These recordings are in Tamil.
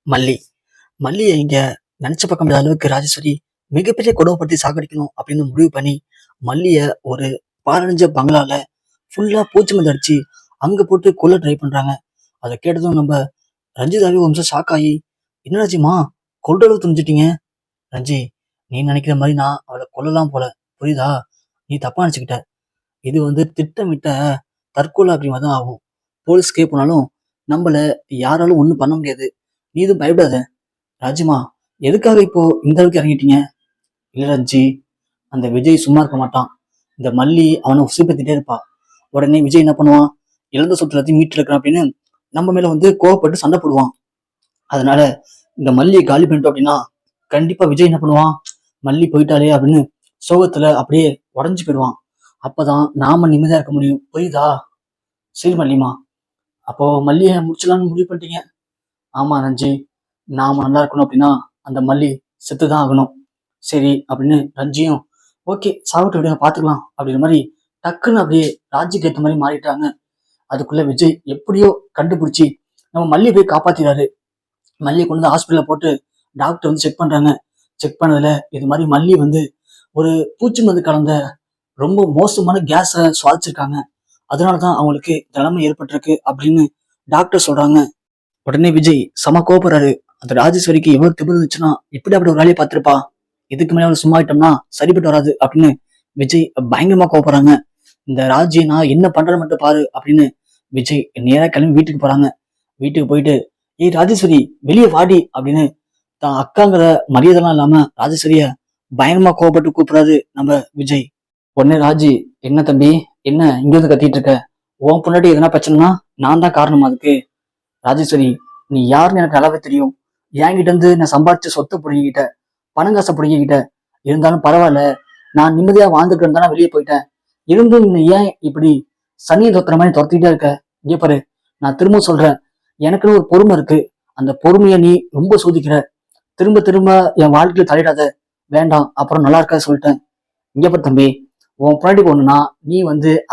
மல்லி. மல்லிய இங்க நெனச்சு பார்க்க முடியாத அளவுக்கு ராஜேஸ்வரி மிகப்பெரிய கொடுமைப்படுத்தி சாகடிக்கணும் அப்படின்னு முடிவு பண்ணி, மல்லிய ஒரு பாழடைஞ்ச பங்களால ஃபுல்லா பூச்சி மருந்து அடிச்சு, அங்க போட்டு கொல்ல ட்ரை பண்றாங்க. அத கேட்டதும் நம்ப ரஞ்சிதாவே ஒரு நிமிஷம் ஷாக் ஆயி, "என்ன ராஜிம்மா கொல்ற அளவுக்கு துணிஞ்சுட்டீங்க?" "ரஞ்சி, நீ நெனைக்கிற மாரி நான் அவள கொல்லலாம் போல. புரியுதா? நீ தப்பா நெனச்சுக்கிட்ட. இது திட்டமிட்ட தற்கொலை அப்படிங்கிற மாரி தான் ஆகும். போலீஸ்க்கே போனாலும் நம்பள யாராலும் ஒண்ணும் பண்ண முடியாது. நீ எதுவும் பயப்படாத." "ராஜிம்மா, எதுக்காக இப்போ இந்த அளவுக்கு இறங்கிட்டீங்க?" "இல்ல ரஞ்சி, அந்த விஜய் சும்மா இருக்க மாட்டான். இந்த மல்லி அவனை உசுப்பேத்திட்டே இருப்பா. உடனே விஜய் என்ன பண்ணுவான்? இழந்த சொத்து எல்லாத்தையும் மீட்டெடுக்கிறேன் அப்படின்னு நம்ம மேல கோவப்பட்டு சண்டை போடுவான். அதனால இந்த மல்லியை காலி பண்ணிட்டோம் அப்படின்னா கண்டிப்பா விஜய் என்ன பண்ணுவான்? மல்லி போயிட்டாலே அப்படின்னு சோகத்துல அப்படியே உடஞ்சு போயிடுவான். அப்பதான் நாம நிம்மதியா இருக்க முடியும். புரியுதா?" "சரி மல்லிமா, அப்போ மல்லியை முடிச்சலாம்னு முடிவு பண்ணிட்டீங்க?" "ஆமா ரஞ்சி, நாம நல்லா இருக்கணும் அப்படின்னா அந்த மல்லி செத்துதான் ஆகணும்." "சரி" அப்படின்னு ரஞ்சியும், "ஓகே, சாப்பிட்டு விடுங்க, பாத்துக்கலாம்" அப்படிங்கிற மாதிரி டக்குன்னு அப்படியே ராஜிக்கு ஏத்த மாதிரி மாறிட்டாங்க. அதுக்குள்ள விஜய் எப்படியோ கண்டுபிடிச்சி நம்ம மல்லியை போய் காப்பாத்திறாரு. மல்லியை கொண்டு வந்து ஹாஸ்பிட்டல்ல போட்டு டாக்டர் செக் பண்றாங்க. செக் பண்ணதுல இது மாதிரி மல்லி ஒரு பூச்சி மருந்து கலந்த ரொம்ப மோசமான கேஸ சுவாசிச்சிருக்காங்க. அதனாலதான் அவங்களுக்கு இந்த நிலைமை ஏற்பட்டிருக்கு அப்படின்னு டாக்டர் சொல்றாங்க. உடனே விஜய் செம கோபப்படுறாரு. அந்த ராஜேஸ்வரிக்கு எவ்வளவு திமிரு இருந்துச்சுன்னா இப்படி அப்படி ஒரு வேலையை பார்த்திருப்பா. இதுக்கு மேலே அவளை சும்மா ஆயிட்டோம்னா சரிப்பட்டு வராது அப்படின்னு விஜய் பயங்கரமா கோவப்படுறாங்க. இந்த ராஜி நான் என்ன பண்றேன்னு மட்டும் பாரு அப்படின்னு விஜய் நேரா கிளம்பி வீட்டுக்கு போறாங்க. வீட்டுக்கு போயிட்டு, "ஏய் ராஜேஸ்வரி, வெளியே வாடி" அப்படின்னு தான் அக்காங்கிற மரியாதைலாம் இல்லாம ராஜேஸ்வரிய பயங்கரமா கோவப்பட்டு கூப்பிடுறாரு நம்ம விஜய். உடனே ராஜி, "என்ன தம்பி, என்ன இங்க வந்து கத்திட்டு இருக்க? உன் பொண்டாட்டி எதனா பிரச்சனைனா நான் தான் காரணம் அதுக்கு." "ராஜேஸ்வரி, நீ யாருன்னு எனக்கு நல்லாவே தெரியும். என்கிட்ட இருந்து நான் சம்பாதிச்ச சொத்தை புடுங்கிக்கிட்ட, பணம் காசை புடுங்கிக்கிட்ட. இருந்தாலும் பரவாயில்ல, நான் நிம்மதியா வாழ்ந்துட்டு தானே வெளியே போயிட்டேன். இருந்தும் நீ ஏன் இப்படி சனியை தொத்துற மாதிரி துரத்திக்கிட்டே இருக்க? இங்கே பாரு, நான் திரும்ப சொல்றேன், எனக்குன்னு ஒரு பொறுமை இருக்கு. அந்த பொறுமையை நீ ரொம்ப சோதிக்கிற. திரும்ப திரும்ப என் வாழ்க்கையில தலையிடாத. வேண்டாம், அப்புறம் நல்லா இருக்காது சொல்லிட்டேன். இங்க பாரு தம்பி, உன் பொண்டாட்டி பொண்ணுனா நீ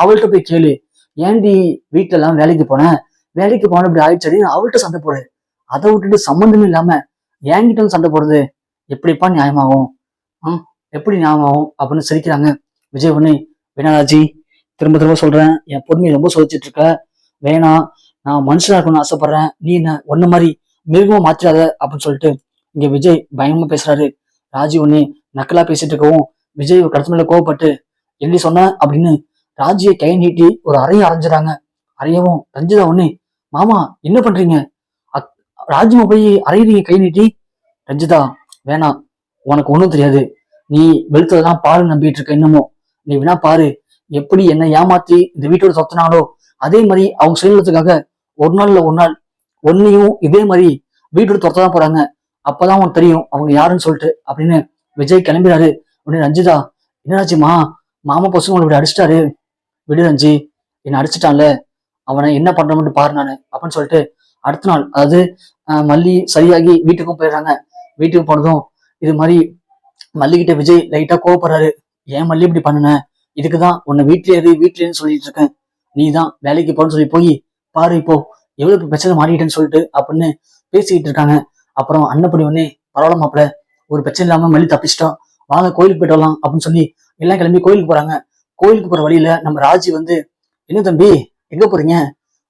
அவள்கிட்ட போய் கேளு. ஏன்டி வீட்டுல எல்லாம் வேலைக்கு போனேன், வேலைக்கு போன இப்படி ஆயிடுச்சடி அவள்கிட்ட சண்டை போடு. அதை விட்டுட்டு சம்மந்தமே இல்லாம என்கிட்ட சண்டை போடுறது எப்படிப்பா நியாயமாகும்? எப்படி ஞாபகம்?" அப்படின்னு சிரிக்கிறாங்க. விஜய் உடனே, "வேணாராஜி, திரும்ப திரும்ப சொல்றேன், என் பொறுமையை ரொம்ப சோதிச்சுட்டு இருக்க. வேணாம், நான் மனுஷனா இருக்கணும்னு ஆசைப்படுறேன். நீ என்ன ஒன்ன மாதிரி மிருகமா மாற்றாத" அப்படின்னு சொல்லிட்டு இங்க விஜய் பயங்கரமா பேசுறாரு. ராஜி உடனே நக்கலா பேசிட்டு இருக்கவும் விஜய் ஒரு கடத்து மேல கோவப்பட்டு, "எப்படி சொன்ன?" அப்படின்னு ராஜியை கை நீட்டி ஒரு அறையை அரைஞ்சிடாங்க. அறையவும் ரஞ்சிதா உடனே, "மாமா என்ன பண்றீங்க? ராஜிமா போய் அறையிறீங்க கை நீட்டி." "ரஞ்சிதா, வேணாம், உனக்கு ஒண்ணும் தெரியாது. நீ வெளுத்ததான் பாரு நம்பிட்டு இருக்க இன்னமும். நீ வேணா பாரு, எப்படி என்ன ஏமாத்தி இந்த வீட்டோட சொத்தினாலோ அதே மாதிரி அவங்க சுயநலத்துக்காக ஒரு நாள் இல்ல ஒரு நாள் ஒன்னையும் இதே மாதிரி வீட்டோட துரத்ததான் போறாங்க. அப்பதான் உனக்கு தெரியும் அவங்க யாருன்னு சொல்லிட்டு" அப்படின்னு விஜய் கிளம்பிறாரு. உடனே ரஞ்சிதா, "என்னாச்சுமா, மாமா பசங்க உங்களை இப்படி அடிச்சிட்டாரு." "விடு ரஞ்சி, என்னை அடிச்சிட்டான்ல, அவனை என்ன பண்றோம்னு பாரு நானு" அப்படின்னு சொல்லிட்டு அடுத்த நாள், அதாவது மல்லி சரியாகி வீட்டுக்கும் போயிடுறாங்க. வீட்டுக்கு போனதும் இது மாதிரி மல்லிகிட்ட விஜய் லைட்டா கோவப்படுறாரு. "ஏன் மல்லி இப்படி பண்ணுன? இதுக்குதான் உன்னை வீட்லயே சொல்லிட்டு இருக்கேன். நீ தான் வேலைக்கு போறன்னு சொல்லி போய் பாரு, இப்போ எவ்வளவு பிரச்சனை மாறிட்டேன்னு சொல்லிட்டு" அப்படின்னு பேசிக்கிட்டு இருக்காங்க. அப்புறம் அன்னப்படி உடனே, "பரவாயில்ல மாப்பிள்ள, ஒரு பிரச்சனை இல்லாம மல்லி தப்பிச்சிட்டோம், வாங்க கோயிலுக்கு போயிட்டு வரலாம்" அப்படின்னு சொல்லி எல்லாம் கிளம்பி கோயிலுக்கு போறாங்க. கோயிலுக்கு போற வழியில நம்ம ராஜி, "என்ன தம்பி, எங்க போறீங்க?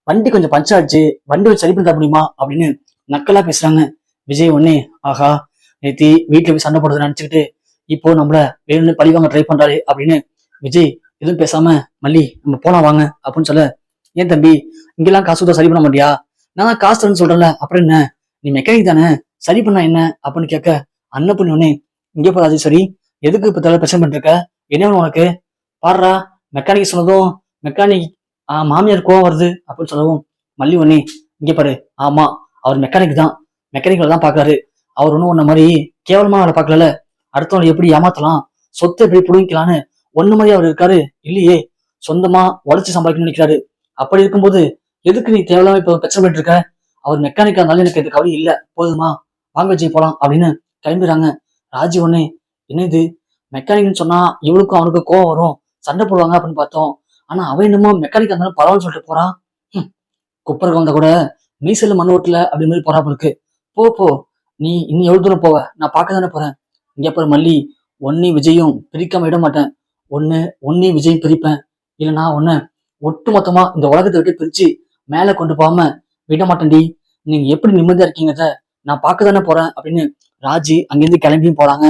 வண்டி கொஞ்சம் பஞ்சர் ஆச்சு, வண்டி சரி பண்ண முடியுமா?" அப்படின்னு நக்கலா பேசுறாங்க. விஜய் உடனே, ஆஹா, நேத்தி வீட்டுல போய் சண்டை போடுறத நினைச்சுக்கிட்டு இப்போ நம்மள வேணும்னு பழிவாங்க ட்ரை பண்றாரு அப்படின்னு விஜய் எதுவும் பேசாம, "மல்லி, நம்ம போலாம் வாங்க" அப்படின்னு சொல்ல, "ஏன் தம்பி, இங்கெல்லாம் காசு கொடுத்தா சரி பண்ண மாட்டியா? நான் தான் காசு தரேன்னு சொல்றேன்ல, அப்புறம் என்ன? நீ மெக்கானிக் தானே, சரி பண்ணா என்ன?" அப்படின்னு கேட்க, அன்னபுண்ணி உடனே, "இங்கே போறாது சரி, எதுக்கு இப்ப தலை பிரச்சனை பண்ணிட்டு இருக்க? என்ன வேணும் உனக்கு? பாடுறா, மெக்கானிக் சொன்னதும் மெக்கானிக் மாமியார் கோவம் வருது" அப்படின்னு சொல்லவும் மல்லி உடனே, "இங்கே பாரு, ஆமா, அவர் மெக்கானிக் தான், மெக்கானிக்கல் தான் பாக்குறாரு. அவர் ஒன்றும் உன்ன மாதிரி கேவலமா அவரை பார்க்கல. அடுத்தவங்களை எப்படி ஏமாத்தலாம், சொத்தை எப்படி புடுங்கிக்கலான்னு ஒண்ணு மாதிரி அவர் இருக்காரு இல்லையே. சொந்தமா உழைச்சு சம்பாதிக்கணும்னு நினைக்கிறாரு. அப்படி இருக்கும்போது எதுக்கு நீ தேவையில்லாம இப்ப பிரச்சனை பண்ணிட்டு இருக்க? அவர் மெக்கானிக்கா இருந்தாலும் எனக்கு இது கவலை இல்லை, போதுமா? வாங்க விஜய் போலாம்" அப்படின்னு கிளம்பிடுறாங்க. ராஜி ஒண்ணு, "என்ன இது, மெக்கானிக்னு சொன்னா இவளுக்கும் அவனுக்கும் கோவம் வரும், சண்டை போடுவாங்க அப்படின்னு பார்த்தோம். ஆனா அவன் என்னமோ மெக்கானிக்கா இருந்தாலும் பரவாயில்லன்னு சொல்லிட்டு போறான். குப்பரை வந்தா கூட மீசல்ல மண் ஓட்டல அப்படி மாதிரி போறாப்புல இருக்கு. போ போ, நீ இன்னும் எவ்வளவு தூரம் போவ, நான் பார்க்க தானே போறேன். இங்க பாரு மல்லி, ஒன்னையும் விஜயும் பிரிக்காம விட மாட்டேன். ஒண்ணு உன்னையும் விஜயும் பிரிப்பேன், இல்லைன்னா உன்னை ஒட்டு மொத்தமா இந்த உலகத்தை விட்டு பிரிச்சு மேல கொண்டு போகாம விட மாட்டேன்டி. நீங்க எப்படி நிம்மதியா இருக்கீங்கத நான் பார்க்க தானே போறேன் அப்படின்னு ராஜி அங்கிருந்து கிளம்பியும் போறாங்க.